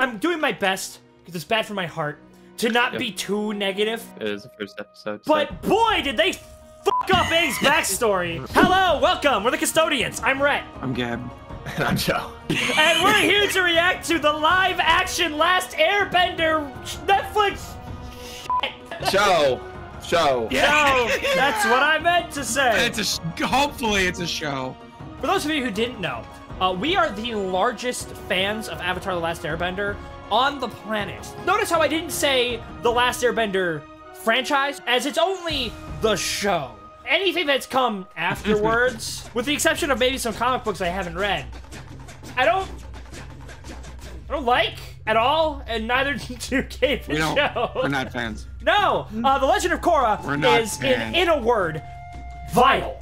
I'm doing my best, because it's bad for my heart, to not be too negative. It is the first episode. But boy, did they fuck up Aang's backstory. Hello, welcome. We're the Custodians. I'm Rhett. I'm Gab. And I'm Joe. And we're here to react to the live-action Last Airbender Netflix Show. Yeah. So, that's what I meant to say. Hopefully it's a show. For those of you who didn't know, we are the largest fans of Avatar: The Last Airbender on the planet. Notice how I didn't say The Last Airbender franchise, as it's only the show. Anything that's come afterwards, with the exception of maybe some comic books I haven't read, I don't like at all, and neither do Gabe and Joe. We're not fans. No! The Legend of Korra is, in a word, vile.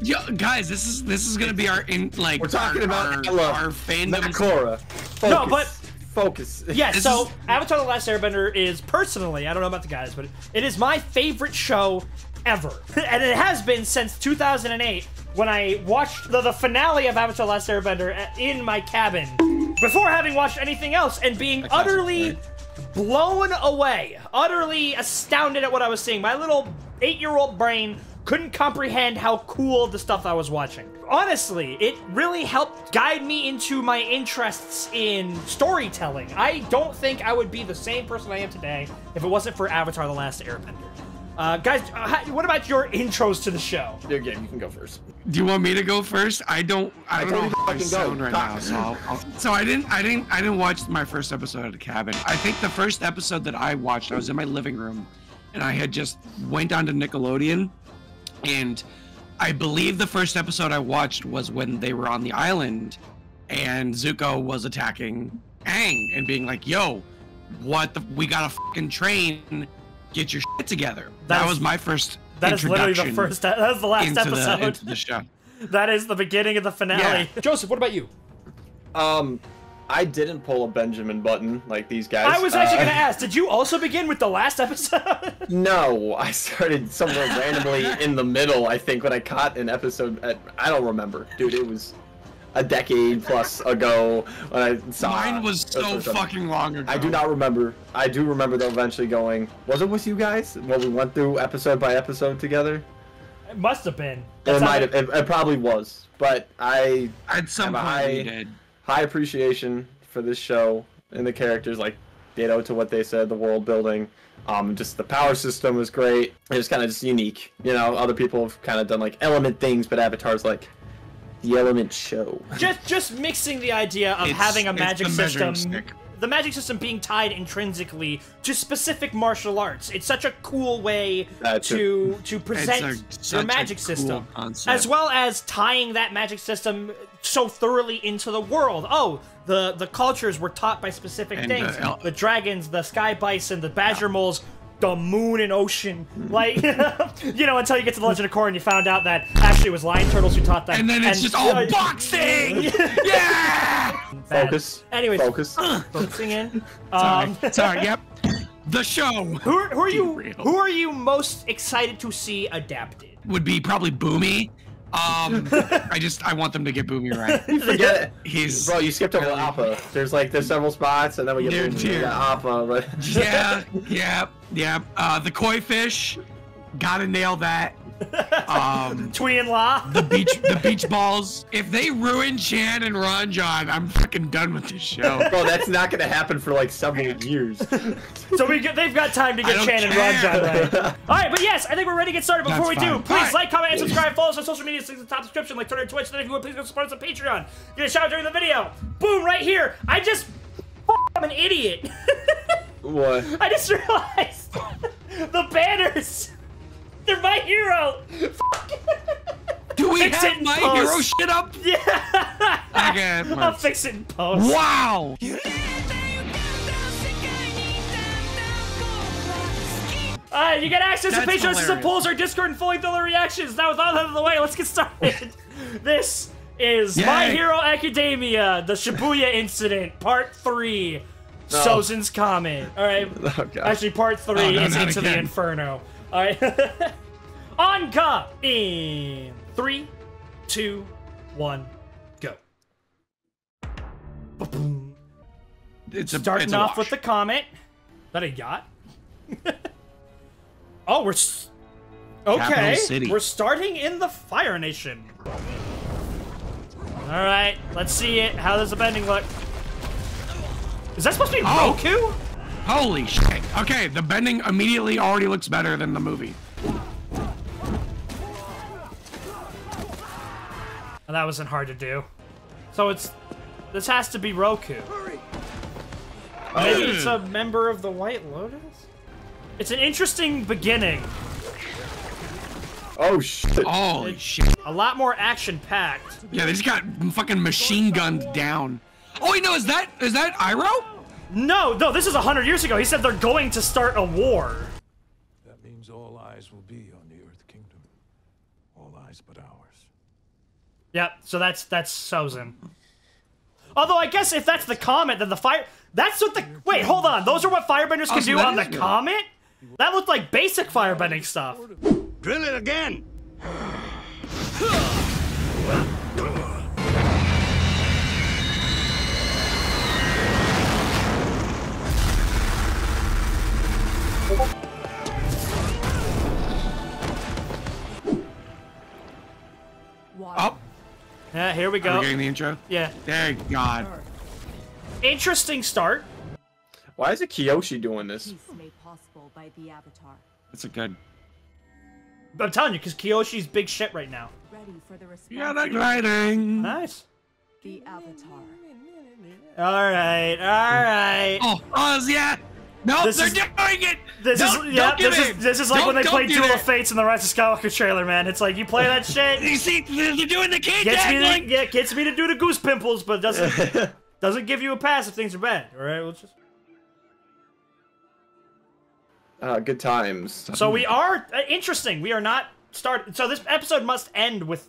Yo, guys, this is gonna be our we're talking about our fandom. Korra. No, but focus. Yeah, so Avatar: The Last Airbender is personally, I don't know about the guys, but it is my favorite show ever. And it has been since 2008 when I watched the finale of Avatar: The Last Airbender in my cabin before having watched anything else and being utterly blown away, utterly astounded at what I was seeing. My little 8-year-old brain couldn't comprehend how cool the stuff I was watching. Honestly, it really helped guide me into my interests in storytelling. I don't think I would be the same person I am today if it wasn't for Avatar: The Last Airbender. Guys, what about your intros to the show? Your game, you can go first. Do you want me to go first? I don't know how I sound right now, so I didn't watch my first episode of The Cabin. I think the first episode that I watched, I was in my living room, and I had just went down to Nickelodeon, and I believe the first episode I watched was when they were on the island, and Zuko was attacking Aang and being like, "Yo, we got a fucking train. Get your shit together." That was my first. That is literally the first. That was the last episode. Into the show. That is the beginning of the finale. Yeah. Joseph, what about you? I didn't pull a Benjamin button like these guys. I was actually gonna ask, did you also begin with the last episode? No, I started somewhere randomly in the middle, I think, when I caught an episode I don't remember. Dude, it was a decade plus ago when I saw. Mine was so fucking long ago. I do not remember. I do remember though eventually going. Was it with you guys when we went through episode by episode together? It must have been. It might have. It probably was. But I at some point we did. High appreciation for this show and the characters, like ditto to what they said, the world building. Just the power system was great. It was kind of just unique. You know, other people have kind of done like element things, but Avatar's like the element show. Just mixing the idea of having a magic system. The magic system being tied intrinsically to specific martial arts. It's such a cool way to present your magic system. As well as tying that magic system so thoroughly into the world. Oh, the cultures were taught by specific things. The dragons, the sky bison, the badger moles, the moon and ocean. Like, you know, until you get to the Legend of Korra and you found out that actually it was lion turtles who taught them. And then it's just all boxing! Yeah! Focus. Anyways, focusing in. Sorry, yep. The show. Who are you most excited to see adapted? Would be probably Boomy. I want them to get Boomy right. You forget it. Bro, you skipped over Appa. There's several spots, and then we get Boomy. Appa, but yeah. The koi fish, gotta nail that. Twee and La. The beach balls. If they ruin Chan and Ranjan, I'm fucking done with this show. Bro, that's not gonna happen for like several years. So they've got time to get Chan and Ranjan right. Alright, but yes, I think we're ready to get started. Before we do, please like, comment, and subscribe. Follow us on social media, links in the top description, like Twitter and Twitch. And then if you would, please go support us on Patreon. Get a shout out during the video. Boom, right here. I'm an idiot. What? I just realized the banners. They're My Hero! Do we have My Hero shit up? Yeah! Okay, I'll fix it in post. Wow! You get access to Patreon exclusive polls, our Discord, and fully filler reactions. Now with all that out of the way, let's get started. This is My Hero Academia, the Shibuya Incident, Part 3. Sozin's Comment. Alright. Oh, actually, Part 3 is Into the Inferno. Alright. Anka! In 3, 2, 1, go. Starting off with the comet. Is that a yacht? Oh, okay. We're starting in the Fire Nation. All right, let's see it. How does the bending look? Is that supposed to be Roku? Holy shit. Okay, the bending immediately already looks better than the movie. Oh, that wasn't hard to do. So this has to be Roku. Maybe it's a member of the White Lotus? It's an interesting beginning. Oh shit. Holy shit. A lot more action-packed. Yeah, they just got fucking machine gunned down. Oh wait, no, is that Iroh? No, this is 100 years ago. He said they're going to start a war. That means all eyes will be on the Earth Kingdom. All eyes but ours. Yep, so that's Sozin. Although I guess if that's the comet, then the fire... That's what the... Wait, hold on. Those are what firebenders can do on the comet? That looked like basic firebending stuff. Drill it again! Oh. Yeah, here we go. Are we getting the intro? Yeah. Thank God. Interesting start. Why is it Kyoshi doing this? Peace made possible by the Avatar. That's a good. I'm telling you, because Kyoshi's big shit right now. Ready for the response. Yeah, that gliding. Nice. The Avatar. Alright. Oh, yeah. No, they're doing it. This is like when they played Duel of Fates in the Rise of Skywalker trailer, man. It's like you play that shit. You see, they're doing the kid dangling. Gets me to do the goose pimples, but doesn't give you a pass if things are bad. All right, we'll just. Good times. So we are interesting. We are not start. So this episode must end with.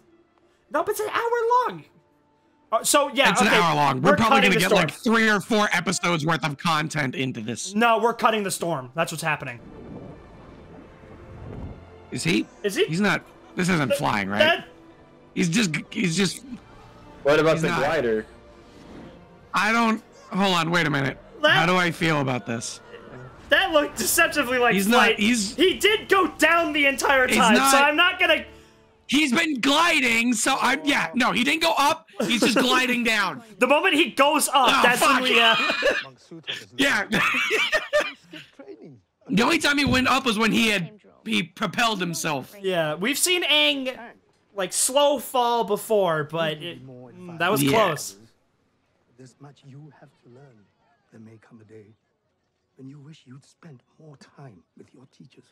No, but it's an hour long. So yeah, it's an hour long. We're probably gonna get storm. like 3 or 4 episodes worth of content into this. No, we're cutting the storm. That's what's happening. Is he? Is he? He's not. This isn't flying, right? He's just. What about the glider? I don't. Hold on. Wait a minute. How do I feel about this? That looked deceptively like he's flight. Not. He did go down the entire time, so I'm not gonna. He's been gliding, so yeah, no, he didn't go up. He's just gliding down. The moment he goes up, that's when we. Yeah. The only time he went up was when he propelled himself. Yeah, we've seen Aang like slow fall before, but that was close. There's much you have to learn. There may come a day when you wish you'd spent more time with your teachers.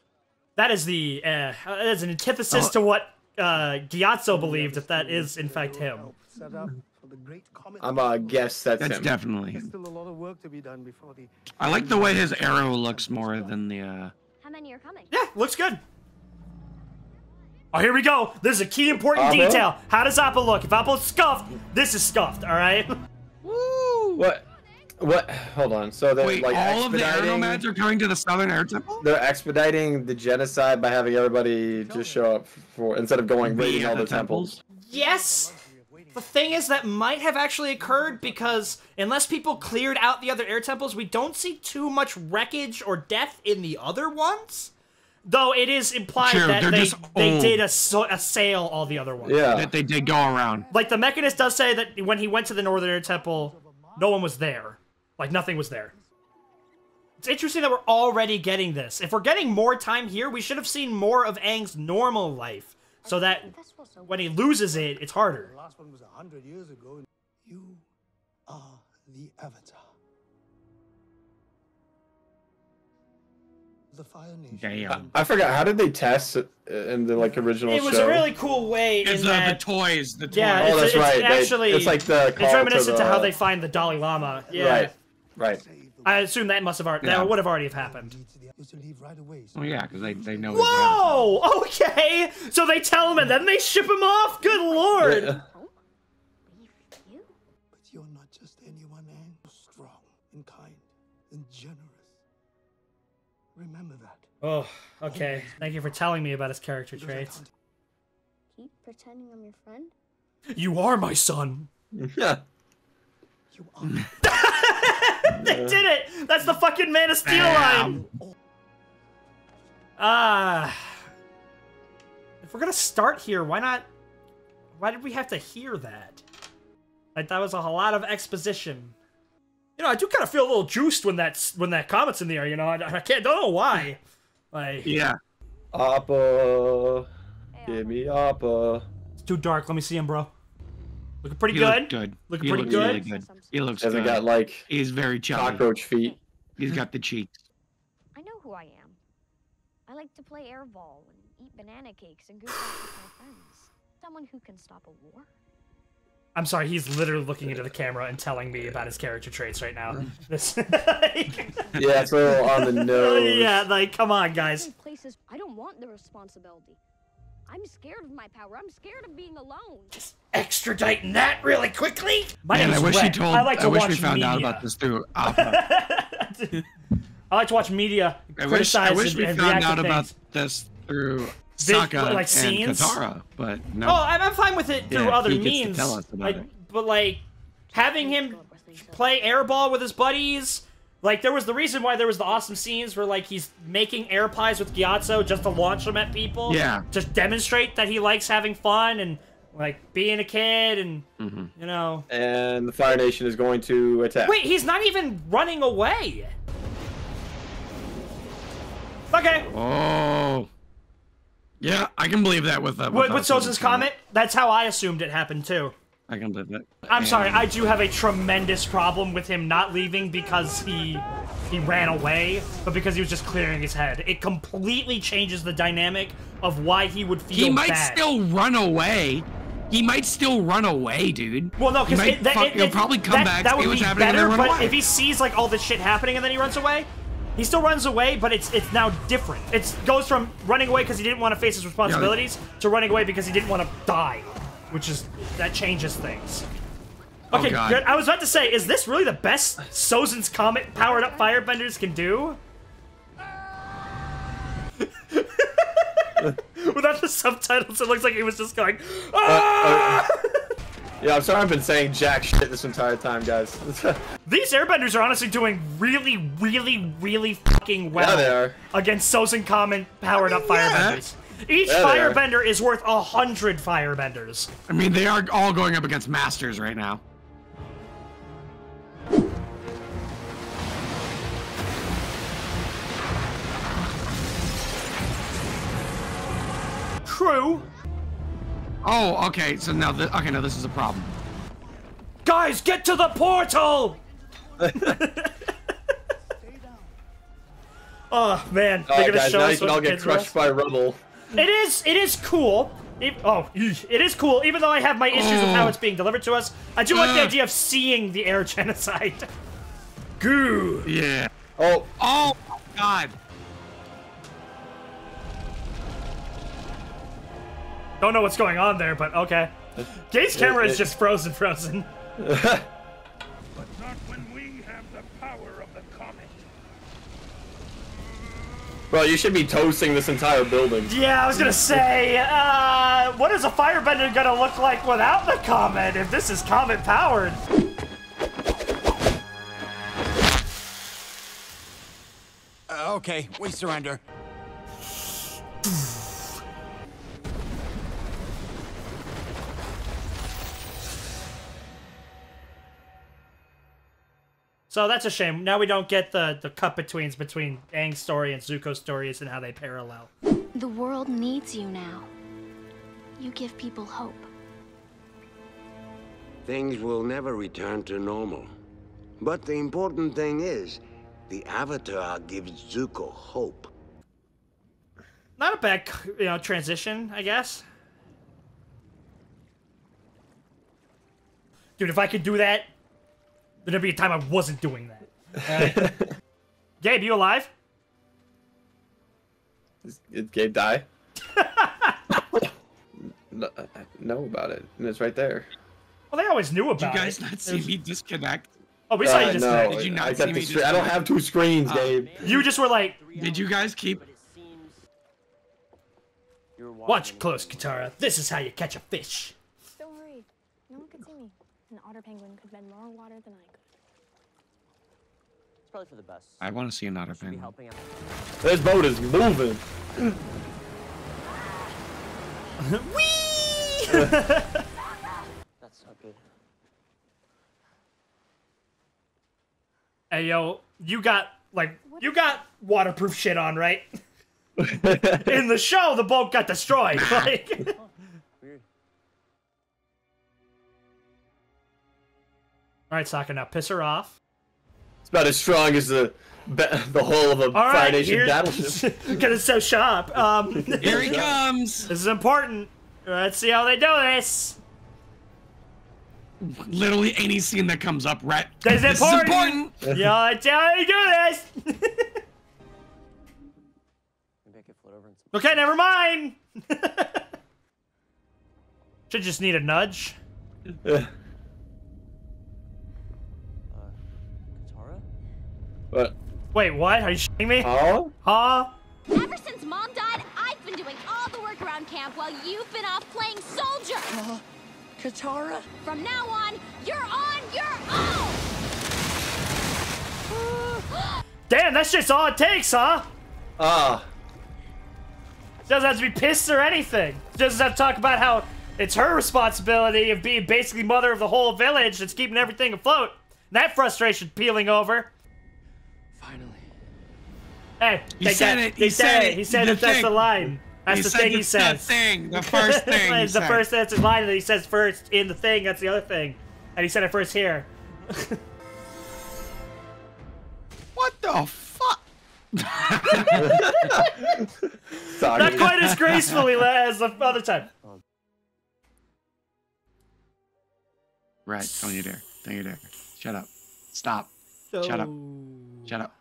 That is an antithesis to what Gyatso believed, if that is in fact him. I'm a guess that's him. Definitely. There's still a lot of work to be done before the. I like the way his arrow looks more than the. How many are coming? Yeah, looks good. Oh, here we go. This is a key important detail. How does Appa look? If Appa's scuffed, this is scuffed. All right. Woo! What? Hold on. So they're Wait, like all of the air nomads are coming to the Southern Air Temple? They're expediting the genocide by having everybody just show up for instead of going raiding all the temples. Yes. The thing is that might have actually occurred because unless people cleared out the other air temples, we don't see too much wreckage or death in the other ones. Though it is implied that they did assail all the other ones. Yeah. That they did go around. Like the Mechanist does say that when he went to the Northern Air Temple, no one was there. Like, nothing was there. It's interesting that we're already getting this. If we're getting more time here, we should have seen more of Aang's normal life. So that when he loses it, it's harder. The last one was 100 years ago. You are the Avatar. The Fire Nation. Damn. I forgot. How did they test in the original show? It was a really cool way. It's the toys. The toys. Yeah, oh, that's right. Actually, it's like the. It's reminiscent to how they find the Dalai Lama. Yeah. Right. I assume that that would have already have happened. Oh yeah, because they know. Whoa! Okay, so they tell him and then they ship him off. Good lord! Yeah. But you're not just anyone, Aang. You're strong and kind and generous. Remember that. Oh, okay. Thank you for telling me about his character traits. Keep pretending I'm your friend? You are my son. Yeah. You are. That's the fucking Man of Steel line. If we're gonna start here, why not? Why did we have to hear that? Like that was a lot of exposition. You know, I do kind of feel a little juiced when that comment's in the air. You know, I don't know why. Like, yeah. Appa, give me Appa. It's too dark. Let me see him, bro. Looking pretty He good. looked good. Looking He pretty looks good. really good. He looks Hasn't good. got like He's very chubby. cockroach feet. He's got the cheeks. I know who I am. I like to play airball and eat banana cakes and goof off with my friends. Someone who can stop a war. I'm sorry, he's literally looking into the camera and telling me about his character traits right now. This, Yeah, it's a little on the nose. yeah, like, come on, guys. Places I don't want the responsibility. I'm scared of my power. I'm scared of being alone. Just extraditing that really quickly. My Man, I name's wish Rhett. he told. I like to wish watch we found out media. about this through Appa. I like to watch media I criticize wish we and found react out to about things. this through Vid- Sokka like scenes? and Katara, but no. Oh, I'm fine with it through Yeah, other he gets to means. tell us about like, it. but like having him play airball with his buddies. Like there was the reason why there was the awesome scenes where like he's making air pies with Gyatso just to launch them at people. Yeah. Just demonstrate that he likes having fun and like being a kid and you know. And the Fire Nation is going to attack. Wait, he's not even running away. Okay. Oh. Yeah, I can believe that with With Sozin's comment, that's how I assumed it happened too. I can believe that. I'm sorry, I do have a tremendous problem with him not leaving because he ran away, but because he was just clearing his head. It completely changes the dynamic of why he would feel He might bad. still run away. He might still run away, dude. Well, no, because he'll probably come back, that see would what's be happening, and better. then run But away. if he sees like all this shit happening and then he runs away, he still runs away. But it's now different. It goes from running away because he didn't want to face his responsibilities to running away because he didn't want to die, which is that changes things. Okay, God. good. I was about to say, is this really the best Sozin's Comet powered up firebenders can do? Without the subtitles, it looks like he was just going, ah! Yeah, I'm sorry I've been saying jack shit this entire time, guys. These airbenders are honestly doing really, really, really fucking well Yeah, they are. against Sozin Comet powered up firebenders. Each Yeah, they are. firebender is worth 100 firebenders. I mean, they are all going up against masters right now. True. Oh, okay. So now, now this is a problem. Guys, get to the portal! Oh man, they're gonna guys, show now us you can what all the get kids crushed was. by rubble. It is cool. It is cool, even though I have my issues with how it's being delivered to us. I do like the idea of seeing the air genocide. Goo. Yeah. Oh, Oh, my God. Don't know what's going on there, but okay. Gabe's camera is just frozen. But not when we have the power of the comet. bro, you should be toasting this entire building. Yeah, I was gonna say, what is a firebender gonna look like without the comet if this is comet powered? Okay, we surrender. So that's a shame. Now we don't get the cut-betweens between Aang's story and Zuko's stories and how they parallel. The world needs you now. You give people hope. Things will never return to normal. But the important thing is, the Avatar gives Zuko hope. Not a bad, transition, I guess. Dude, if I could do that, there'd be a time I wasn't doing that. Gabe, you alive? Did Gabe die? No, I know about it, and it's right there. Well, they always knew Did you about guys it. not see me disconnect? Oh, we saw you No, disconnect. Did you not I see got me the I don't have two screens, Gabe. You just were like, Did you guys keep... watch close, Katara. This is how you catch a fish. Don't worry. No one could see me. An otter penguin could bend more water than I could. It's probably for the best. I want to see another thing. This boat is moving. Whee! That's not good. Hey, yo, you got waterproof shit on, right? In the show, the boat got destroyed. Like. Weird. All right, Sokka, now piss her off. It's about as strong as the hull of a Fire Nation battleship. Because it's so sharp. Here he comes. This is important. Let's see how they do this. Literally any scene that comes up, right? This is important. Yeah, let's see how they do this. Maybe I could float over and Okay, never mind. Should just need a nudge. Katara? What? Wait, what? Are you shitting me? Huh? Huh? Ever since Mom died, I've been doing all the work around camp while you've been off playing soldier. Katara? From now on your own. Damn, that's just all it takes, huh? Doesn't have to be pissed or anything. Doesn't have to talk about how it's her responsibility of being basically mother of the whole village that's keeping everything afloat. That frustration peeling over. Finally. Hey, He said it. He said it. He said The that that's thing. the line. That's the thing he says. The thing. The first thing. It's the first that's his line that he says first in the thing. That's the other thing. And he said it first here. What the fuck? Not quite as gracefully as the other time. Right. Don't you dare. Don't you dare. Shut up. Stop. Shut up. Shut up.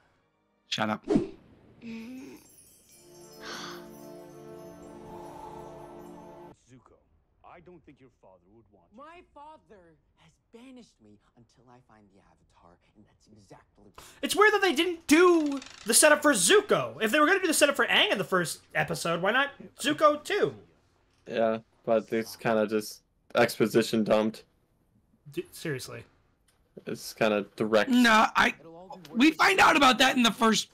Shut up. Zuko, I don't think your father would want you. My father has banished me until I find the Avatar, and that's exactly. It's weird that they didn't do the setup for Zuko. If they were going to do the setup for Aang in the first episode, why not Zuko too? Yeah, but it's kind of just exposition dumped. Seriously. It's kind of direct. No, we find out about that in the first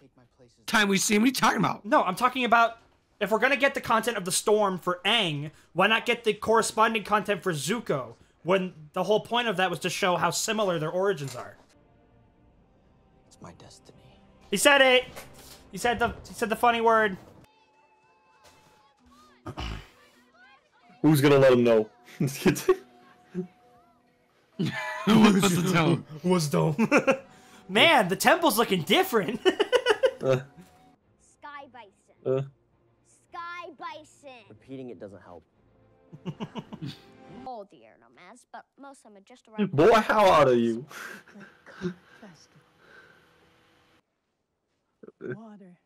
time we see him. What are you talking about? No, I'm talking about if we're going to get the content of the storm for Aang, why not get the corresponding content for Zuko? When the whole point of that was to show how similar their origins are. It's my destiny. He said it. He said the funny word. Who's gonna let him know? Wisdom. Man, the temple's looking different. Sky Bison. Sky Bison. Repeating it doesn't help. All the air nomads, but most of them are just around. Boy, how old are you? Water,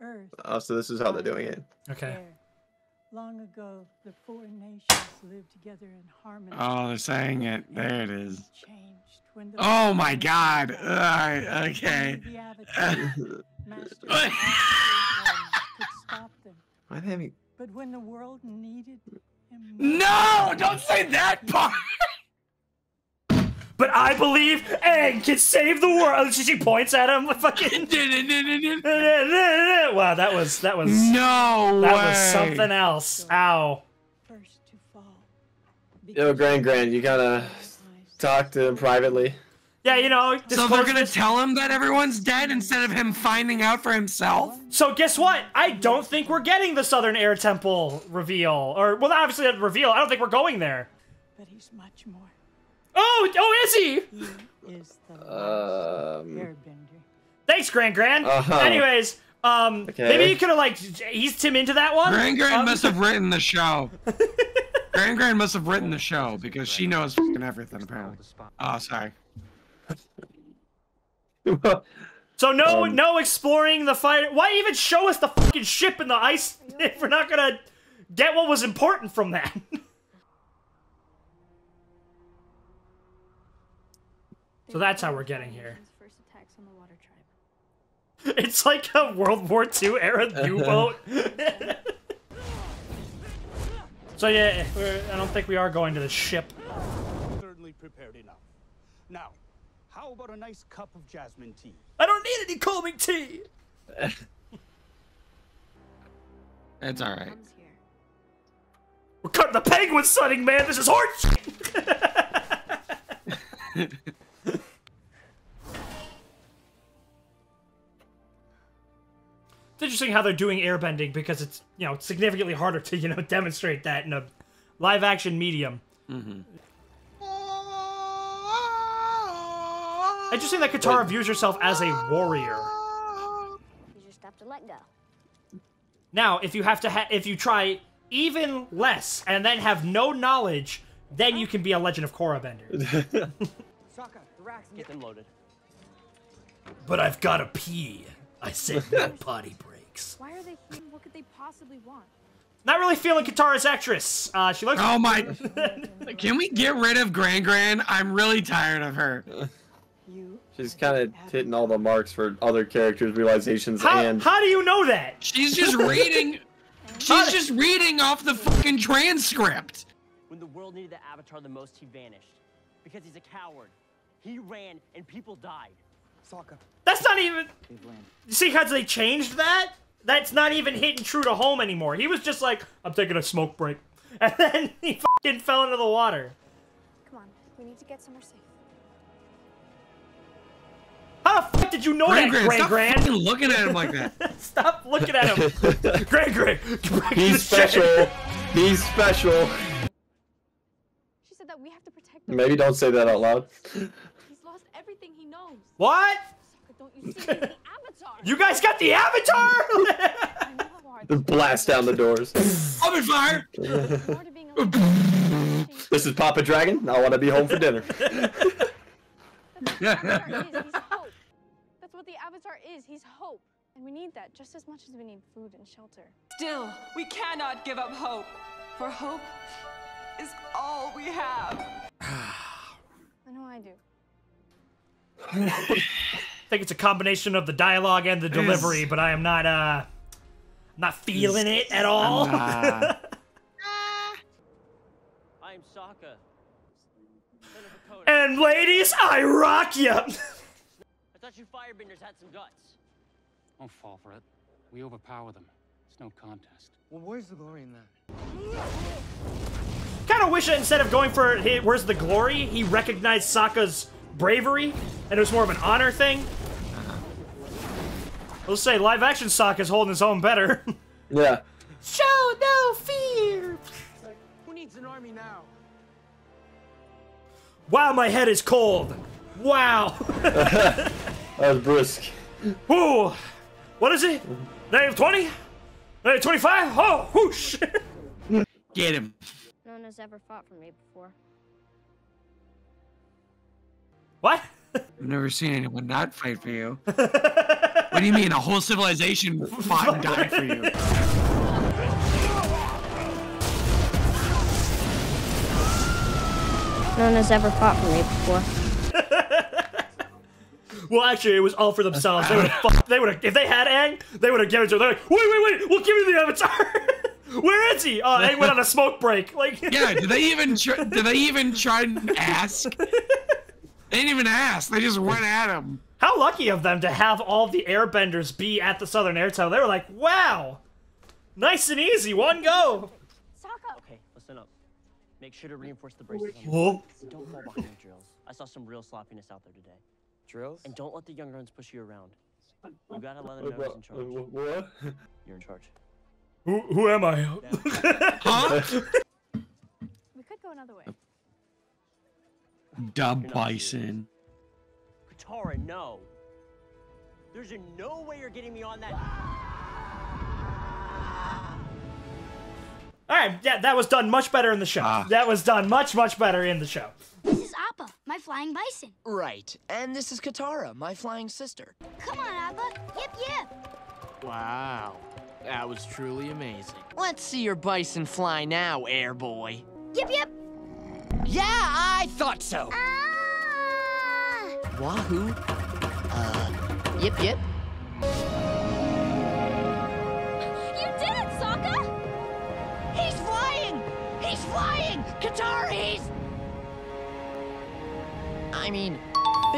earth. Oh, so this is how they're doing it. Okay. Air. Long ago, the four nations lived together in harmony. Oh, they're saying it. There it is. Changed when the Oh my God. Okay. The Avatar, Master could stop them. Why they having? But when the world needed him, No! Don't say that part! But I believe Aang can save the world. She points at him like fucking. Wow, that was no that way. was something else. Ow. Yo, Grand, you gotta talk to him privately. Yeah, you know. So they're gonna tell him that everyone's dead instead of him finding out for himself? So guess what? I don't think we're getting the Southern Air Temple reveal. Or, well, obviously that reveal. I don't think we're going there. but he's much more. Oh, is he? He is the airbender. Thanks, Grand. Uh-huh. Anyways, maybe you could have, like, eased him into that one? Grand must have written the show. Grand must have written the show because she knows fucking everything, apparently. Oh, sorry. So no exploring the fight. Why even show us the fucking ship in the ice if we're not gonna get what was important from that? So that's how we're getting here. It's like a World War II era U-boat. So yeah, I don't think we are going to the ship. Certainly prepared enough. Now, How about a nice cup of jasmine tea? I don't need any calming tea. It's all right. We're cutting the penguin sunning, man. This is horse. It's interesting how they're doing airbending because it's, you know, it's significantly harder to, you know, demonstrate that in a live action medium. Mm-hmm. Interesting that Katara views herself as a warrior. You just have to let go. Now, if you have to, if you try even less and then have no knowledge, then you can be a Legend of Korra bender. Sokka, the racks, get them loaded. But I've gotta pee. I said no potty breaks. Why are they here? What could they possibly want? Not really feeling Katara's actress. She looks. Oh my! Can we get rid of Gran? I'm really tired of her. She's kind of hitting all the marks for other characters' realizations. How do you know that? She's just reading. She's just reading off the fucking transcript. When the world needed the Avatar the most, he vanished. Because he's a coward. He ran and people died. Sokka. That's not even. You see how they changed that? That's not even hitting true to home anymore. He was just like, I'm taking a smoke break. And then he fucking fell into the water. Come on, we need to get somewhere safe. How the fuck did you know that, Gran? Stop looking at him like that. Stop looking at him. Gran. He's special. He's special. She said that we have to protect him. Maybe don't say that out loud. He's lost everything he knows. What? Sokka, don't you see? He's the Avatar. You guys got the Avatar? Blast down the doors. Open fire! This is Papa Dragon. I want to be home for dinner. He's hope. That's what the Avatar is. He's hope. And we need that just as much as we need food and shelter. Still, we cannot give up hope. For hope is all we have. I know I do. I think it's a combination of the dialogue and the delivery, but I am not feeling it at all. I am Sokka. And ladies, I rock ya! I thought you firebenders had some guts. Don't fall for it. We overpower them. It's no contest. Well, where's the glory in that? Kind of wish that instead of going for where's the glory, he recognized Sokka's bravery, and it was more of an honor thing. Let's say live action Sokka's holding his own better. Yeah. Show no fear! Who needs an army now? Wow, my head is cold. Wow. That was brisk. Ooh. What is it? -20? -25? Oh, whoosh. Get him. No one has ever fought for me before. What? I've never seen anyone not fight for you. What do you mean? A whole civilization fought and died for you. No one has ever fought for me before. Well, actually, it was all for themselves. They would have, if they had Aang, they would have given it to him. They're like, wait, we'll give you the Avatar. Where is he? Oh, Aang went on a smoke break. Like, yeah, did they even try and ask? They didn't even ask. They just went at him. How lucky of them to have all the airbenders be at the Southern Air Tunnel. They were like, wow, nice and easy, one go. Sokka. Okay, listen up. Make sure to reinforce the braces. Whoa. Don't fall behind the drills. I saw some real sloppiness out there today. Drills? And don't let the young runs push you around. You gotta let them know who's in charge. What? You're in charge. Who am I? Huh? We could go another way. Dumb bison. Katara, no. There's no way you're getting me on that. All right, yeah, that was done much better in the show. That was done much better in the show. This is Appa, my flying bison. Right, and this is Katara, my flying sister. Come on, Appa. Yip, yip. Wow, that was truly amazing. Let's see your bison fly now, air boy. Yip, yip. Yeah, I thought so. Wahoo. Yip, yip. You did it, Sokka! He's flying! He's flying! Katara, I mean,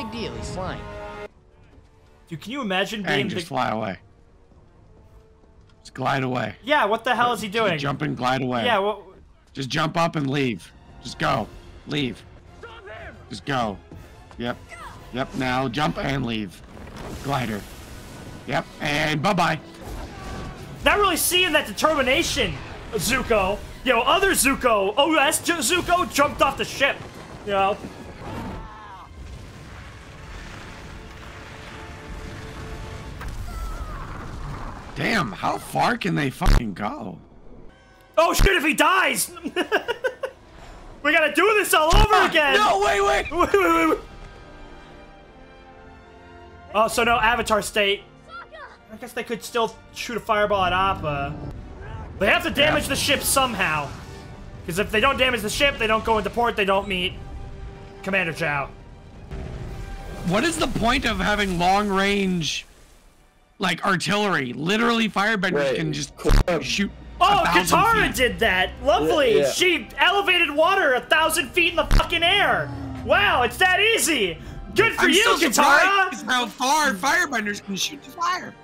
big deal. He's flying. Dude, can you imagine being And just fly away. Just glide away. Yeah, what the hell is he doing? Just jump and glide away. Yeah, well... Just jump up and leave. Just go. Leave. Just go. Yep. Yep, now jump and leave. Glider. Yep, and bye-bye. Not really seeing that determination, Zuko. You know, other Zuko, OS Zuko jumped off the ship. You know? Damn, how far can they fucking go? Oh shit, if he dies! We gotta do this all over again! No, wait! Wait. Oh, so no Avatar state. I guess they could still shoot a fireball at Appa. They have to damage the ship somehow. Because if they don't damage the ship, they don't go into port, they don't meet Commander Zhao. What is the point of having long range, like, artillery? Literally, firebenders can just shoot. Oh, 1,000 Katara feet. did that! Lovely! Yeah. She elevated water 1,000 feet in the fucking air! Wow, it's that easy! Good for I'm you, so Katara! surprised how far firebenders can shoot the fire.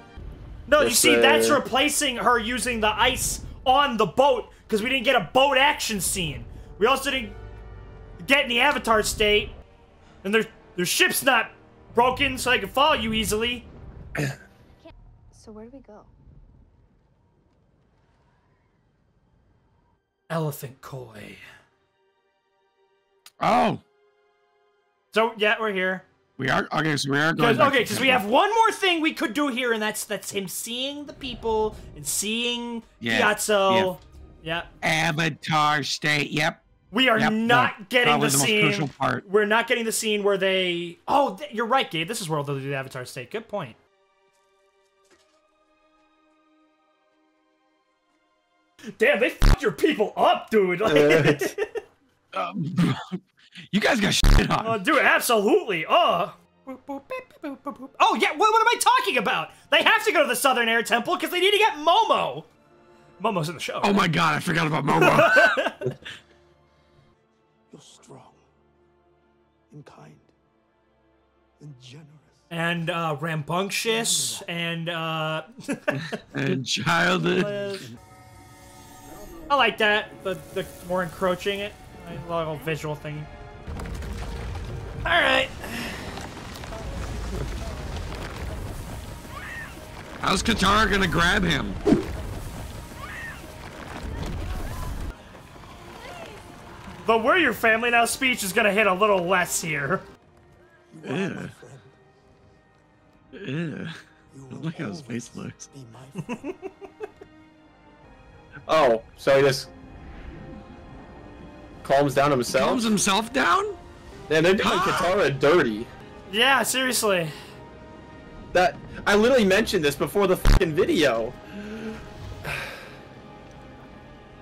No, you see, that's replacing her using the ice on the boat, because we didn't get a boat action scene. We also didn't get in the Avatar state, and their ship's not broken, so they can follow you easily. So where do we go? Elephant Koi. Oh. So, yeah, we're here. We are, okay, so we are going Okay, because we have one more thing we could do here, and that's him seeing the people and seeing Gyatso. Yeah. Avatar state, yep. We are not getting the scene. Most crucial part. We're not getting the scene where they... Oh, you're right, Gabe. This is where they'll do the Avatar state. Good point. Damn, they fucked your people up, dude. You guys got shit on. Oh, dude, absolutely. Oh. Oh, yeah, what am I talking about? They have to go to the Southern Air Temple because they need to get Momo. Momo's in the show. Oh my god, I forgot about Momo. You're strong, and kind, and generous. And rambunctious, and and childish. I like that. The more encroaching it. A little visual thing. Alright. How's Katara gonna grab him? The "we're your family now" speech is gonna hit a little less here. Ew. Ew. I like how his face looks. Oh, so he just calms down himself? Calms himself down? Yeah, they're doing Katara dirty. Yeah, seriously. That I literally mentioned this before the fucking video.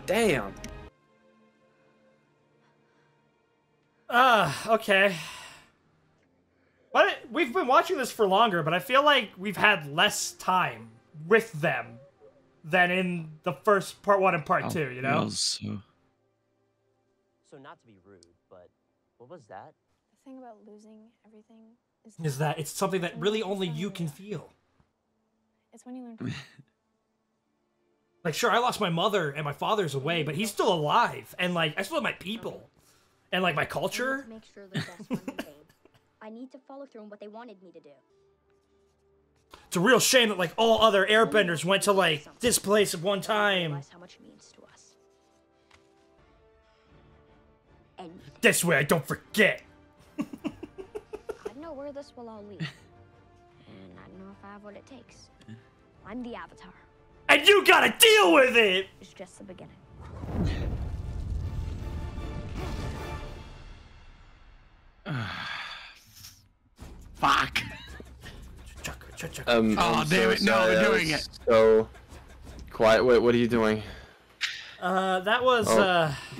Damn. Okay. But we've been watching this for longer, but I feel like we've had less time with them than in the first part 1 and part 2, you know? So not to be rude, but what was that? The thing about losing everything Is that it's something that really only you can feel. It's when you learn to... Like, sure, I lost my mother and my father's away, but he's still alive. And, like, I still have my people. And, like, my culture. Make sure the best one contained. I need to follow through on what they wanted me to do. It's a real shame that, like, all other airbenders went to, like, this place at one time. How much it means to us. And This way I don't forget. I don't know where this will all lead. And I don't know if I have what it takes. I'm the Avatar. And you gotta deal with it! It's just the beginning. Fuck. Oh, damn it. No, we're doing it. So quiet. Wait, what are you doing? That was,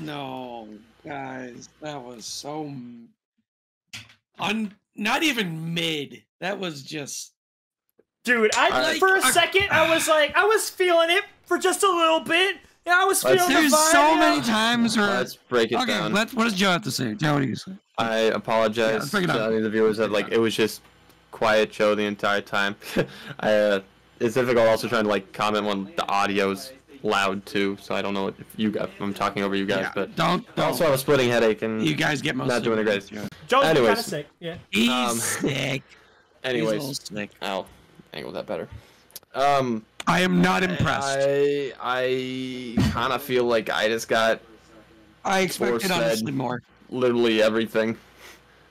No, guys. That was so... Not even mid. That was just... Dude, for a second, I was like, I was feeling it for just a little bit. Yeah, I was feeling the vibe. There's so many times where. Let's break it down. What does Joe have to say? Joe, what do you say? I apologize to any of the viewers that like it was just quiet Joe the entire time. It's difficult also trying to like comment when the audio's loud too, so I don't know if you guys. I'm talking over you guys, but don't. I also have a splitting headache and you guys get most not of doing it. a great. Joe's kind of sick. Yeah. He's sick. Anyways, sick. I'll angle that better. I am not impressed. I kind of feel like I just got. I expected honestly more. Literally everything.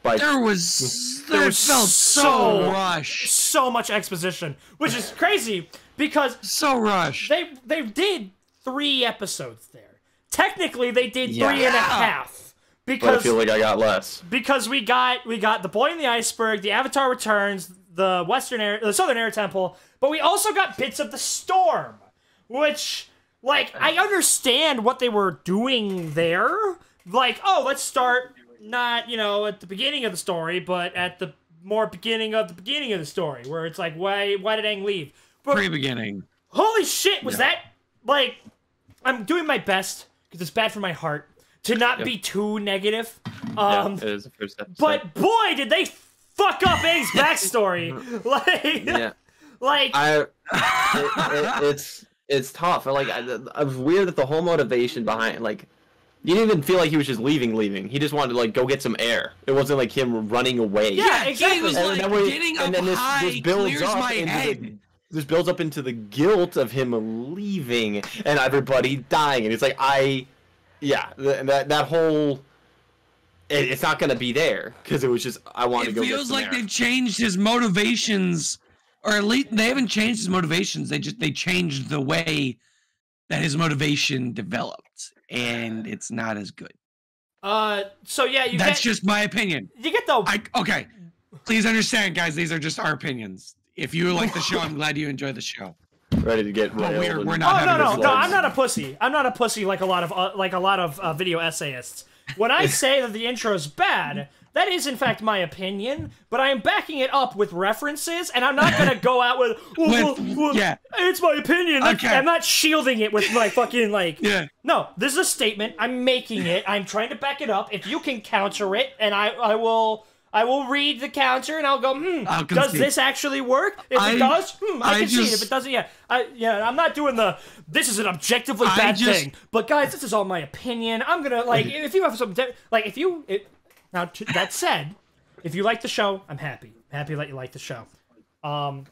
Like there was felt so rushed. So much exposition, which is crazy because so rushed. They did 3 episodes there. Technically, they did 3.5. Because but I feel like I got less. Because we got The Boy in the Iceberg, The Avatar Returns, the Southern Air Temple, but we also got bits of The Storm, which, like, I understand what they were doing there. Like, oh, let's start not, you know, at the beginning of the story, but at the more beginning of the story, where it's like, why did Aang leave? But pre-beginning. Holy shit, was that, like, I'm doing my best, because it's bad for my heart, to not be too negative. It is the first episode. But boy, did they fuck up Aang's backstory. It's tough. Like, it was weird that the whole motivation behind, like, you didn't even feel like he was just leaving. He just wanted to, like, go get some air. It wasn't like him running away. Yeah, exactly. He was like getting up high, clears my head. This builds up into the guilt of him leaving and everybody dying, and it's like that whole. It's not gonna be there because it was just I wanted to go. It feels like they've changed his motivations, or at least they haven't changed his motivations. They changed the way that his motivation developed, and it's not as good. So yeah, that's just my opinion. You get the okay. Please understand, guys. These are just our opinions. If you like the show, I'm glad you enjoy the show. Ready to get railed. We're not. No, I'm not a pussy. I'm not a pussy like a lot of video essayists. When I say that the intro is bad, that is in fact my opinion, but I am backing it up with references, and I'm not gonna go out with it's my opinion. Okay. I'm not shielding it with like fucking like. Yeah. No, this is a statement. I'm making it. I'm trying to back it up. If you can counter it, and I will read the counter and I'll go, does this actually work? If it does, I can see it. If it doesn't, I'm not doing this is an objectively bad thing. But guys, this is all my opinion. I'm gonna, like, if you have some, like, that said, if you like the show, I'm happy. I'm happy that you like the show. I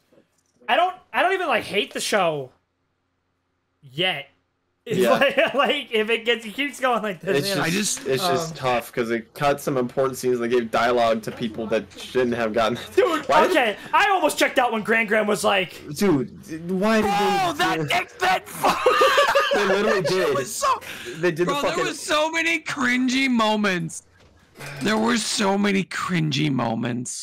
don't even, like, hate the show yet. Like if it keeps going like this, it's just tough because it cut some important scenes. They gave dialogue to people that shouldn't have gotten. Dude, I almost checked out when Gran was like, "Dude, why did that dick bed?" They literally did. They did. Bro, there was so many cringy moments.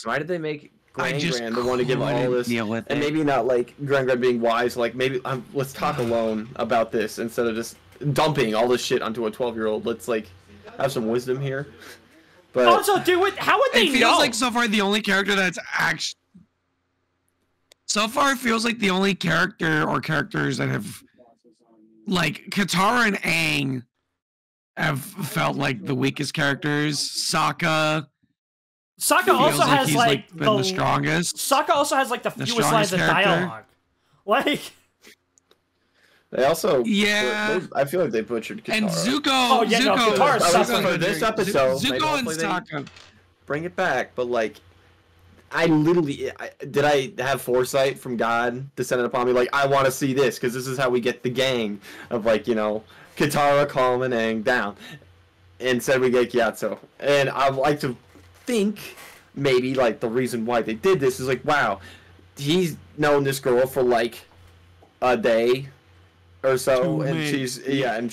Why did they make Gran the one to give all this, and maybe not like Gran being wise, like maybe let's talk alone about this instead of just dumping all this shit onto a 12-year-old. Let's like have some wisdom here. But also, dude, how would they know? It feels like so far the only character that's actually. So far, it feels like the only character or characters that have, like, Katara and Aang, have felt like the weakest characters. Sokka also has like the strongest. Sokka also has like the fewest lines of dialogue. Like they also I feel like they butchered Katara. And Zuko. Oh yeah, Zuko for this episode. Zuko and Sokka. Bring it back, but like I did I have foresight from God descended upon me? Like I want to see this because this is how we get the gang of like Katara, Calm, and Aang down. Instead we get Gyatso, and I like to think maybe like the reason why they did this is like, wow, he's known this girl for like a day or so, and she's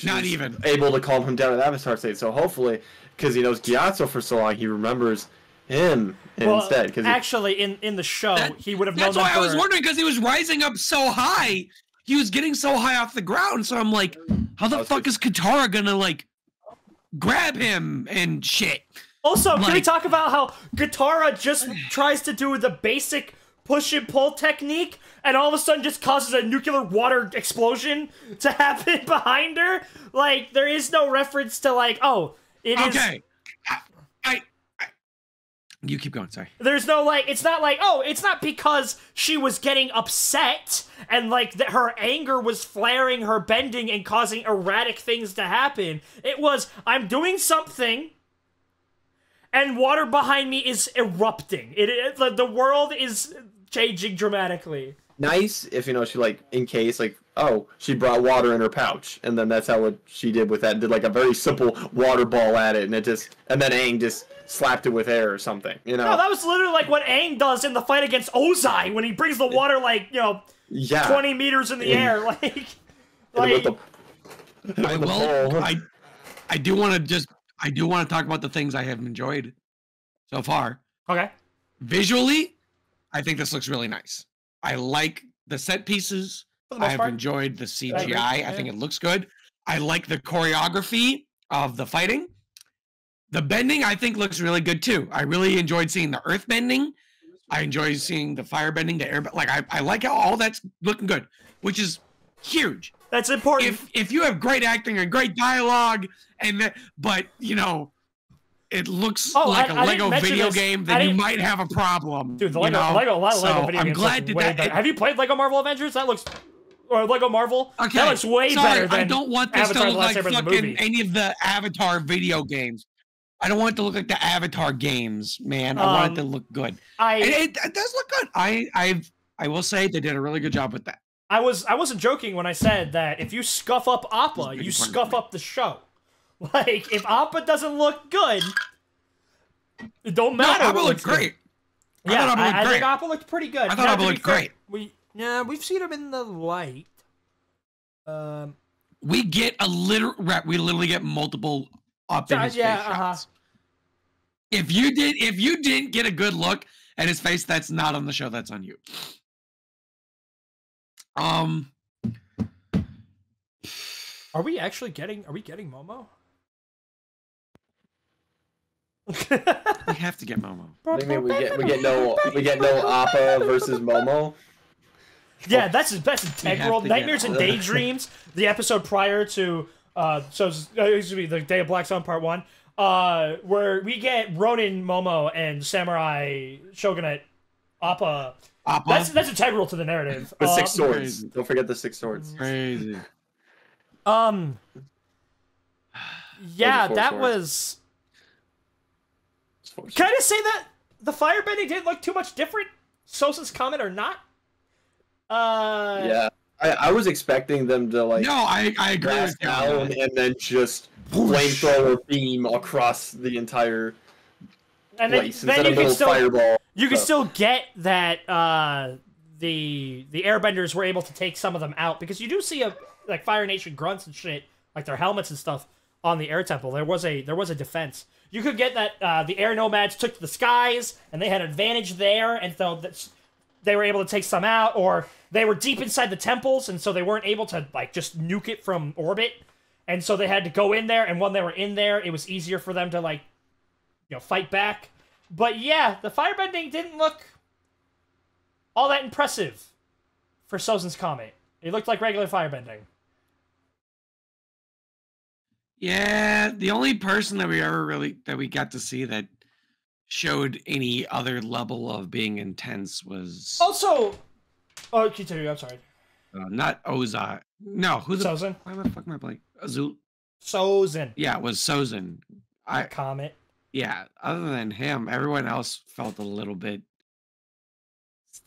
not even able to calm him down at Avatar state. So hopefully, because he knows Gyatso for so long, he remembers him instead. Because actually, in the show, he would have known. That's why I was wondering, because he was rising up so high, he was getting so high off the ground. So I'm like, how the fuck is Katara gonna like grab him and shit? Also, can we talk about how Katara just tries to do the basic push and pull technique, and all of a sudden just causes a nuclear water explosion to happen behind her. Like, there is no reference to, like, oh, it is... Okay. You keep going, sorry. There's no, like, it's not like, oh, it's not because she was getting upset and, like, her anger was flaring her bending and causing erratic things to happen. It was, I'm doing something, and water behind me is erupting. The world is changing dramatically. Nice if, you know, she, like, in case, like, oh, she brought water in her pouch, and then that's how what she did with that. Did, like, a very simple water ball at it, and it just, and then Aang just slapped it with air or something, you know? No, that was literally like what Aang does in the fight against Ozai when he brings the water, like, you know, 20 meters in the air, like... I do want to talk about the things I have enjoyed so far. Okay. Visually, I think this looks really nice. I like the set pieces. I've enjoyed the CGI. I think it looks good. I like the choreography of the fighting. The bending, I think, looks really good too. I really enjoyed seeing the earth bending. I enjoy seeing the fire bending, the air. Like I like how all that's looking good, which is huge. That's important. If you have great acting and great dialogue, but you know, it looks like a Lego video game, then you might have a problem. Dude, a lot of Lego video I'm games glad look that. Have you played Lego Marvel Avengers? That looks, or Lego Marvel? Okay, that looks way better than I don't want this Avatar to look like Last fucking any of the Avatar video games. I don't want it to look like the Avatar games, man. I want it to look good. It does look good. I will say they did a really good job with that. I wasn't joking when I said that if you scuff up Appa, you scuff up the show. Like, if Appa doesn't look good, it don't matter. No, Appa looked great. I think Appa looked pretty good. I thought Appa looked great. We've seen him in the light. We get we literally get multiple up in his face shots. If you didn't get a good look at his face, that's not on the show. That's on you. Are we getting Momo? We have to get Momo. What do you mean we get no Appa versus Momo? Yeah, that's his best integral. Nightmares and Daydreams, the episode prior to the Day of Black Sun Part 1, where we get Ronin, Momo, and Samurai Shogunate Appa. That's integral to the narrative. The 6 swords. Crazy. Don't forget the 6 swords. Crazy. Yeah, that was. Can I just say that the firebending didn't look too much different? Sosa's comment or not? Yeah, I was expecting them to like. No, I agree with you. Down and then just flamethrower beam across the entire place instead of little fireball. You can still get that the airbenders were able to take some of them out because you do see like Fire Nation grunts and shit, like their helmets and stuff on the air temple. There was a defense. You could get that the air nomads took to the skies and they had an advantage there, and so they were able to take some out, or they were deep inside the temples, and so they weren't able to like just nuke it from orbit, and so they had to go in there. And when they were in there, it was easier for them to like, you know, fight back. But yeah, the firebending didn't look all that impressive for Sozin's Comet. It looked like regular firebending. Yeah, the only person that we got to see that showed any other level of being intense was also. Oh, continue. I'm sorry. Not Ozai. No, who's Sozin? Why the fuck am I blank? Azul. Sozin. Yeah, it was Sozin. Comet. Yeah, other than him, everyone else felt a little bit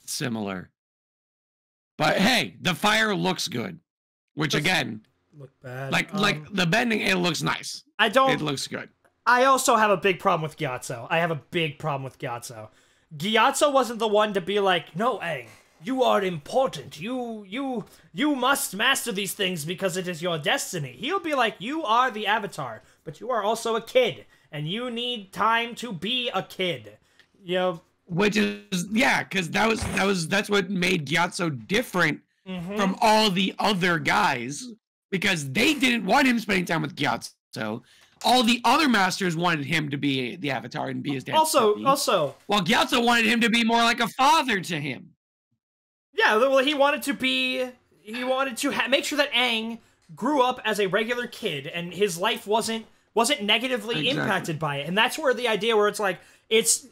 similar. But hey, the fire looks good, which again, look bad. Like the bending, it looks nice. It looks good. I also have a big problem with Gyatso. Gyatso wasn't the one to be like, no, Aang, you are important. You must master these things because it is your destiny. He'll be like, you are the Avatar, but you are also a kid, and you need time to be a kid. You know, which is because that's what made Gyatso different from all the other guys, because they didn't want him spending time with Gyatso. all the other masters wanted him to be the Avatar and be his dad. Also, while Gyatso wanted him to be more like a father to him. Yeah, well, he wanted to make sure that Aang grew up as a regular kid and his life wasn't negatively impacted by it. And that's where the idea where it's like,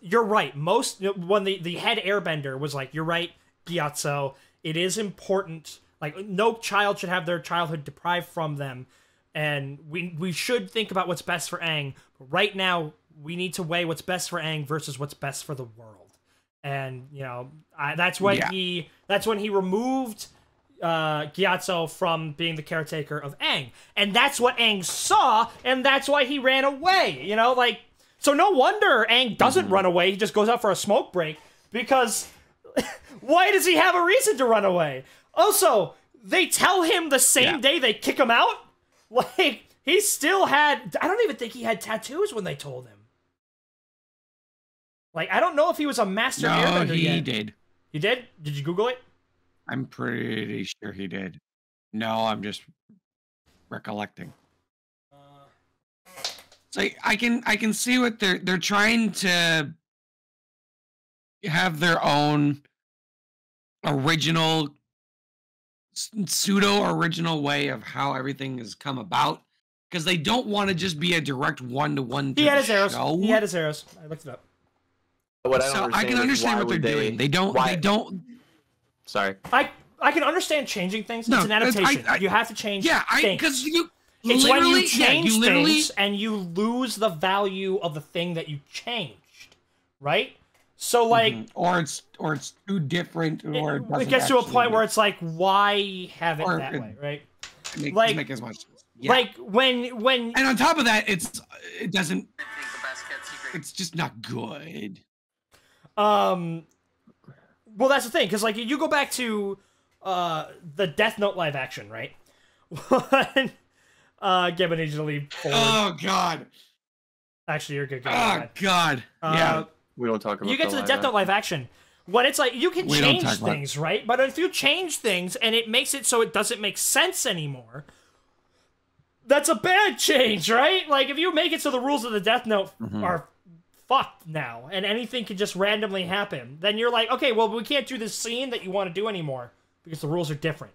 you're right. When the head airbender was like, you're right, Gyatso, it is important. Like, no child should have their childhood deprived from them. And we should think about what's best for Aang. But right now, we need to weigh what's best for Aang versus what's best for the world. And, you know, that's when he removed Gyatso from being the caretaker of Aang. And that's what Aang saw, and that's why he ran away. You know, like, so no wonder Aang doesn't run away. He just goes out for a smoke break, because why does he have a reason to run away? Also, they tell him the same day they kick him out? Like, he still had... I don't even think he had tattoos when they told him. Like, I don't know if he was a master airbender yet. No, he did. You did? Did you Google it? I'm pretty sure he did. No, I'm just recollecting. So I can see what they're trying to have their own original, pseudo-original way of how everything has come about, because they don't want to just be a direct one-to-one. He had his arrows. He had his arrows. I looked it up. I can understand what they're doing. They don't. Sorry. I can understand changing things. It's an adaptation. You have to change things. Because it's when you change things and you lose the value of the thing that you changed, right? So like, or it's too different, or it gets to a point where it's like, why have it that way, right? Make as much sense. Like when and on top of that, it doesn't. It's just not good. Well, that's the thing, because like you go back to the Death Note live action, right? When Gabba needs you to leave forward. Oh God! Actually, you're good. Oh God! Yeah, we don't talk about. You get to the Death Note live action when it's like you can change things, right? But if you change things and it makes it so it doesn't make sense anymore, that's a bad change, right? Like if you make it so the rules of the Death Note are fucked now, and anything can just randomly happen, then you're like, okay, well, we can't do this scene that you want to do anymore because the rules are different.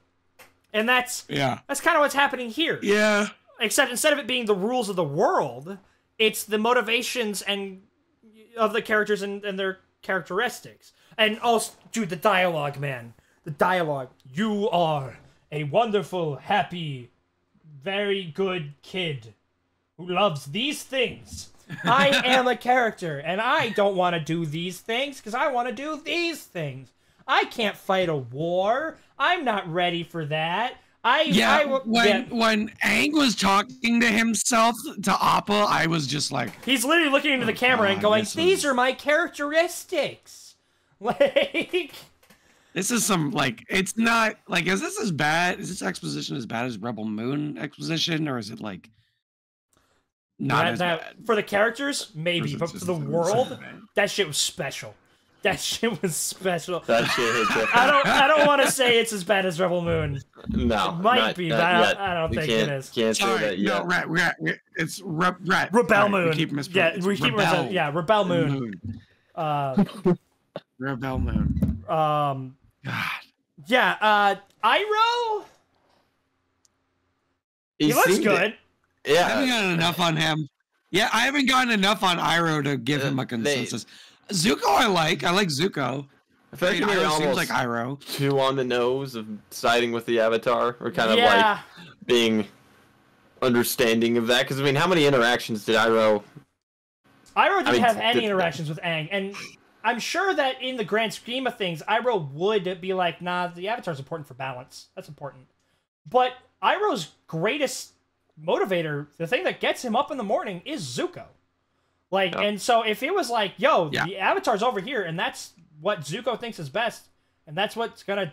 And that's kind of what's happening here. Yeah. Except instead of it being the rules of the world, it's the motivations and of the characters and their characteristics. And also, dude, the dialogue, man. The dialogue. You are a wonderful, happy, very good kid who loves these things. I am a character, and I don't want to do these things because I want to do these things. I can't fight a war. I'm not ready for that. When Aang was talking to himself, to Appa, I was just like... He's literally looking into the camera and going, these are my characteristics. Like... This is some, like, it's not... Like, is this as bad... Is this exposition as bad as Rebel Moon exposition, or is it, like... Not as bad. For the characters, maybe, but for the world, that shit was special. That shit was special. That shit hit different. I don't want to say it's as bad as Rebel Moon. No, it might be, but I don't think it is. Can't say that yet. No, it's Rebel Moon. We keep Rebel Moon. Rebel Moon. God. Yeah. Iroh. He looks good. Yeah, I haven't gotten enough on him. Yeah, I haven't gotten enough on Iroh to give him a consensus. Zuko, I like Zuko. I feel like he Iroh seems like Iroh. Too on the nose of siding with the Avatar, or kind of like being understanding of that. Because I mean, how many interactions did Iroh? Iroh didn't have any interactions with Aang, and I'm sure that in the grand scheme of things, Iroh would be like, nah, the Avatar's important for balance. That's important. But Iroh's greatest motivator, the thing that gets him up in the morning, is Zuko. Like, and so if it was like, yo, the Avatar's over here, and that's what Zuko thinks is best, and that's what's gonna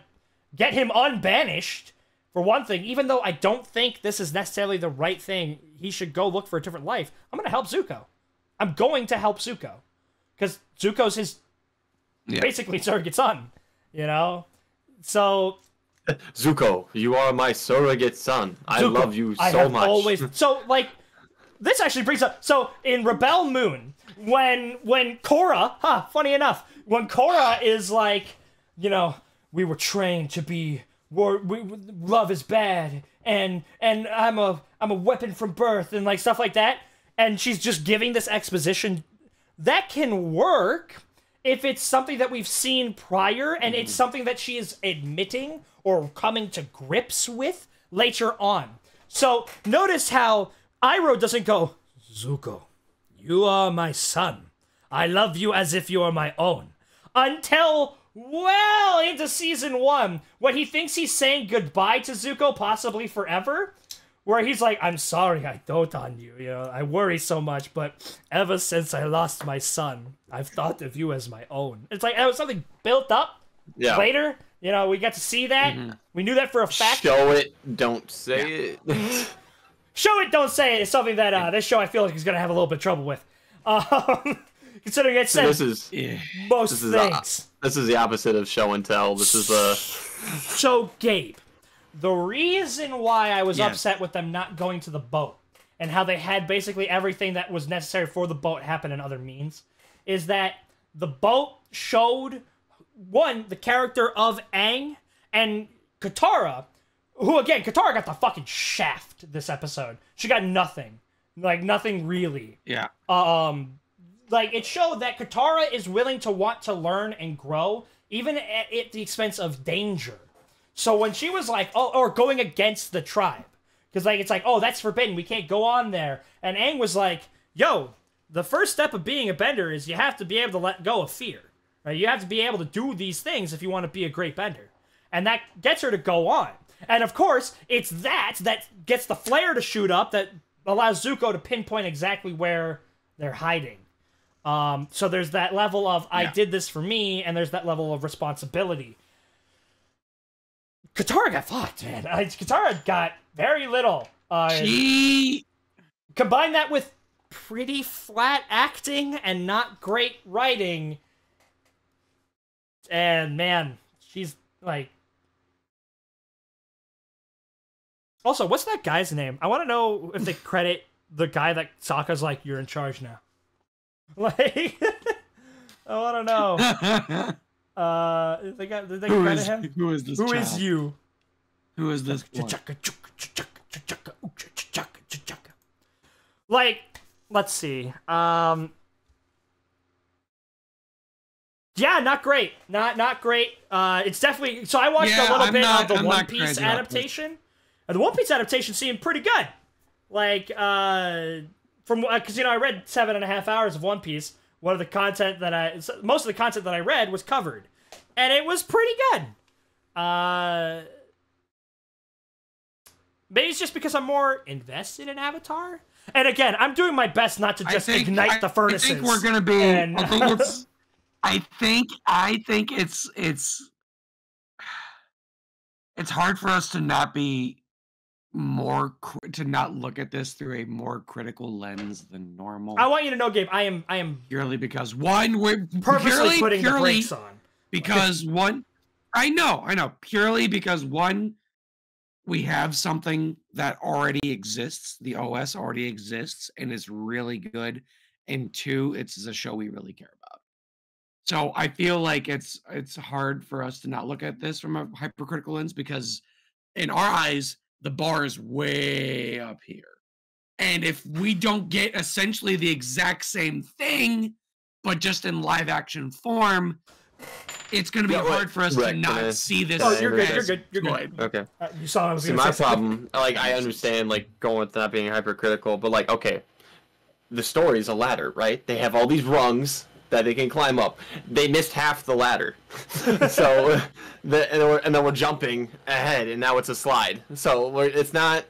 get him unbanished, for one thing, even though I don't think this is necessarily the right thing, he should go look for a different life, I'm gonna help Zuko. I'm going to help Zuko. Because Zuko's his basically surrogate son, you know? So... Zuko, you are my surrogate son. I love you so much. So, like, this actually brings up, so in Rebel Moon, when Korra, funny enough, when Korra is like, you know, we were trained to be, love is bad, and I'm a weapon from birth, and like stuff like that, and she's just giving this exposition, that can work if it's something that we've seen prior, and it's something that she is admitting or coming to grips with later on. So notice how Iroh doesn't go, Zuko, you are my son. I love you as if you are my own. Until well into season 1, when he thinks he's saying goodbye to Zuko, possibly forever, where he's like, I'm sorry I dote on you, you know, I worry so much, but ever since I lost my son, I've thought of you as my own. It's like, that was something built up later. You know, we got to see that. We knew that for a fact. Show it, don't say it. Show it, don't say it is something that this show I feel like is going to have a little bit of trouble with. Considering it said most things. This is the opposite of show and tell. This is a... So, Gabe, the reason why I was upset with them not going to the boat and how they had basically everything that was necessary for the boat happen in other means is that the boat showed, one, the character of Aang and Katara, who, again, Katara got the fucking shaft this episode. She got nothing. Like, nothing really. Yeah. Like, it showed that Katara is willing to want to learn and grow, even at the expense of danger. So when she was like, oh, or going against the tribe, because like it's like, oh, that's forbidden, we can't go on there. And Aang was like, yo, the first step of being a bender is you have to be able to let go of fear. Right? You have to be able to do these things if you want to be a great bender. And that gets her to go on. And of course, it's that gets the flare to shoot up that allows Zuko to pinpoint exactly where they're hiding. So there's that level of, I did this for me, and there's that level of responsibility. Katara got fucked, man. Katara got very little. Combine that with pretty flat acting and not great writing. And, man, she's, like... Also, what's that guy's name? I want to know if they credit the guy that Sokka's like, you're in charge now. Like, I want to know. Did they credit him? Who is this? Who child? is you? Who is this? Like, let's see. Yeah, not great. Not great. It's definitely. So I watched a little bit of the One Piece adaptation. The One Piece adaptation seemed pretty good. Like, because I read 7.5 hours of One Piece. Most of the content that I read was covered, and it was pretty good. Maybe it's just because I'm more invested in Avatar. And again, I'm doing my best not to just ignite the furnaces. I think we're gonna be. I think it's hard for us to not be to not look at this through a more critical lens than normal. I want you to know, Gabe, I am purely because one, we're purposely putting the brakes on. Because one, I know, purely because one, we have something that already exists. The OS already exists and is really good. And two, it's a show we really care about. So I feel like it's hard for us to not look at this from a hypercritical lens because in our eyes, the bar is way up here. And if we don't get essentially the exact same thing, but just in live action form, it's going to be hard for us to not see this. Oh, you're good. Okay. You saw what I was going to say. My problem, like, I understand, like, going with not being hypercritical, but, like, okay, the story's a ladder, right? They have all these rungs that they can climb up. They missed half the ladder. So, and then we're jumping ahead, and now it's a slide. So, it's not...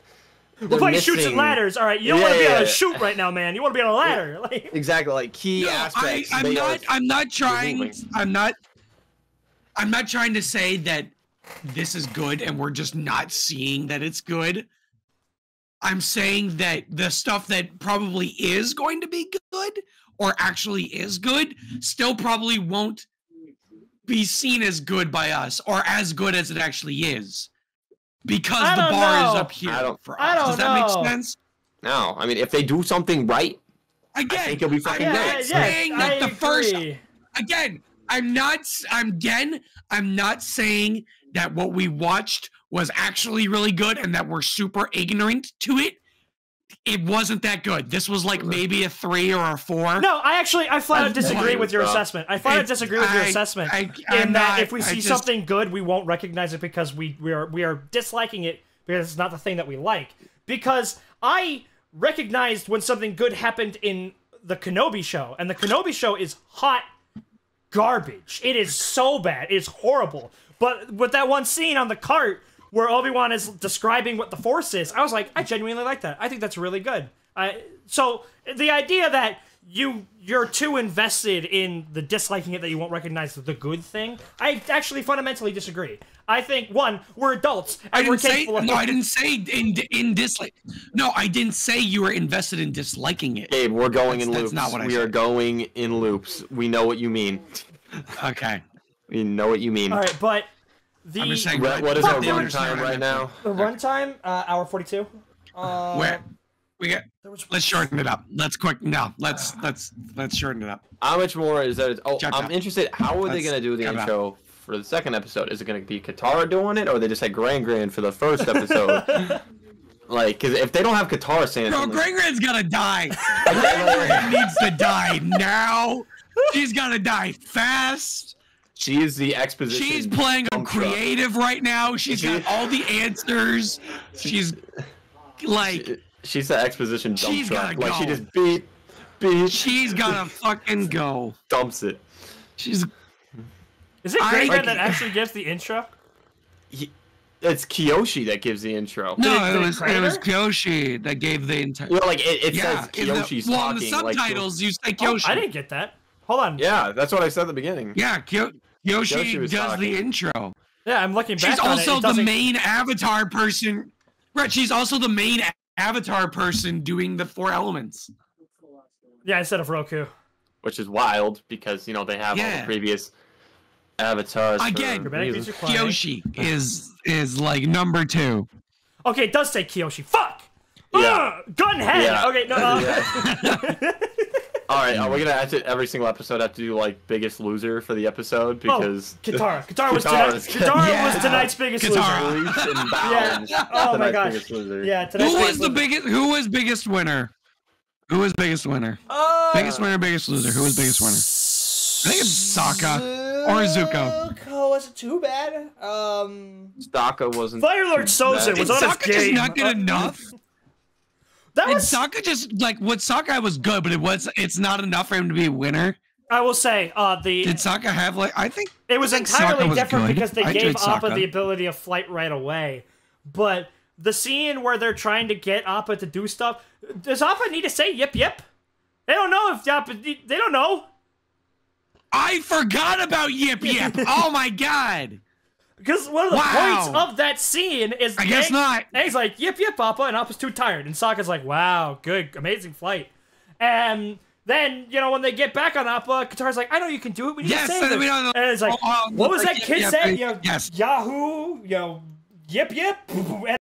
We're playing shoots and ladders. All right, you don't want to be on a shoot right now, man. You want to be on a ladder. Like, exactly, like key aspects. I'm not trying to say that this is good and we're just not seeing that it's good. I'm saying that the stuff that probably is going to be good or actually is good still probably won't be seen as good by us or as good as it actually is. Because the bar is up here for us. Does that make sense? No, I mean, if they do something right, again, I think it'll be fucking great. Saying that the first, again, I'm not saying that what we watched was actually really good and that we're super ignorant to it. It wasn't that good. This was like maybe a 3 or a 4. No, I flat out disagree with your assessment. I flat out disagree with your assessment. In that if we see something good, we won't recognize it because we are disliking it because it's not the thing that we like. Because I recognized when something good happened in the Kenobi show, and the Kenobi show is hot garbage. It is so bad. It's horrible. But with that one scene on the cart where Obi-Wan is describing what the Force is, I was like, I genuinely like that. I think that's really good. So the idea that you're too invested in the disliking it that you won't recognize the good thing, I actually fundamentally disagree. I think, one, we're adults, and we're capable of... No, I didn't say in dislike. No, I didn't say you were invested in disliking it. Gabe, we're going in loops. That's not what I said. We are going in loops. We know what you mean. Okay. We know what you mean. All right, but... what is our runtime right now? The runtime, hour 42. Where? Let's shorten it up. Let's shorten it up. How much more is that? Oh, I'm interested. How are they gonna do the cut intro for the second episode? Is it gonna be Katara doing it, or they just had Gran for the first episode? Like, because if they don't have Katara saying, bro, Gran's gotta die. Gran needs to die now. She's gotta die fast. She is the exposition. She's playing a creative right now. She's got all the answers. She's like. She's the exposition dump she's truck. Gotta like go. she just beat. She's gotta fucking go. Dumps it. Is it Gran that actually gives the intro? It's Kyoshi that gives the intro. No, it was Kyoshi that gave the intro. Well, like it says Kyoshi's talking. In the subtitles, you say Oh, Kyoshi. I didn't get that. Hold on. Yeah, that's what I said at the beginning. Yeah, Kyoshi does the intro. Yeah, I'm looking back. She's also the main Avatar person. Right, she's also the main Avatar person doing the 4 elements. Yeah, instead of Roku. Which is wild because they have all the previous avatars. Again, Kyoshi is like number 2. Okay, it does say Kyoshi. Fuck! Yeah. Gun head! Yeah. Okay, no. Alright, we're gonna have to, every single episode, have to do, like, biggest loser for the episode, because... Katara. Katara was tonight's biggest loser. Yeah. Oh my gosh. Yeah, Who was biggest winner? Who was biggest winner? Biggest winner, biggest loser. Who was biggest winner? I think it's Sokka or Zuko. Zuko wasn't too bad. Sokka wasn't... Fire Lord Sozin was on his game. Sokka just not good enough? Sokka just like what Sokka was good, but it's not enough for him to be a winner. I will say did Sokka have I think it was entirely different good. because they gave Appa the ability of flight right away. But the scene where they're trying to get Appa to do stuff, does Appa need to say yip yip? They don't know if Appa. They don't know. I forgot about yip yip. Oh my god. Because one of the points of that scene is I guess not. Aang's like, yip, yip, Appa, and Appa's too tired. And Sokka's like, wow, good, amazing flight. And then, when they get back on Appa, Katara's like, I know you can do it. We need to save it. And it's like, what was that kid say? Yes. Yahoo, yip, yip. And